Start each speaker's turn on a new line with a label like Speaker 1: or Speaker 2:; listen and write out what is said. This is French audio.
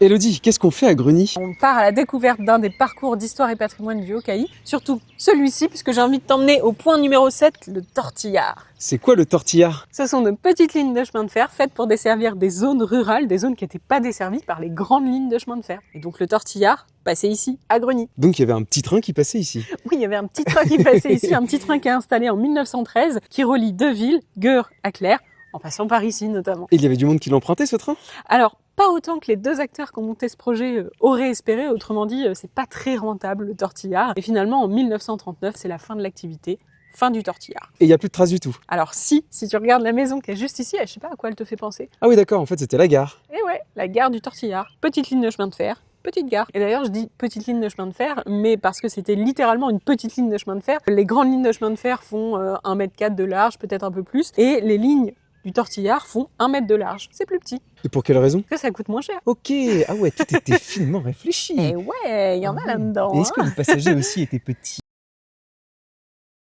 Speaker 1: Elodie, qu'est-ce qu'on fait à Greny?
Speaker 2: On part à la découverte d'un des parcours d'histoire et patrimoine du Haut-Caï, surtout celui-ci puisque j'ai envie de t'emmener au point numéro 7, le tortillard.
Speaker 1: C'est quoi le tortillard?
Speaker 2: Ce sont de petites lignes de chemin de fer faites pour desservir des zones rurales, des zones qui n'étaient pas desservies par les grandes lignes de chemin de fer. Et donc le tortillard passait ici, à Greny.
Speaker 1: Donc il y avait un petit train qui passait ici.
Speaker 2: Oui, il y avait un petit train qui passait ici, un petit train qui est installé en 1913, qui relie deux villes, Gurs à Clères, en passant par ici notamment.
Speaker 1: Et il y avait du monde qui l'empruntait ce train?
Speaker 2: Alors, pas autant que les deux acteurs qui ont monté ce projet auraient espéré, autrement dit, c'est pas très rentable le tortillard. Et finalement, en 1939, c'est la fin de l'activité, fin du tortillard.
Speaker 1: Et il n'y a plus de traces du tout?
Speaker 2: Alors si tu regardes la maison qui est juste ici, je sais pas à quoi elle te fait penser.
Speaker 1: Ah oui d'accord, en fait c'était la gare.
Speaker 2: Et ouais, la gare du tortillard. Petite ligne de chemin de fer, petite gare. Et d'ailleurs, je dis petite ligne de chemin de fer, mais parce que c'était littéralement une petite ligne de chemin de fer. Les grandes lignes de chemin de fer font 1,4 m de large, peut-être un peu plus, et les lignes du tortillard font 1 mètre de large. C'est plus petit.
Speaker 1: Et pour quelle raison?
Speaker 2: Parce que ça coûte moins cher.
Speaker 1: Ok, ah ouais, tout était finement réfléchi.
Speaker 2: Et ouais, il y en a là-dedans.
Speaker 1: Et est-ce que les passagers aussi étaient petits?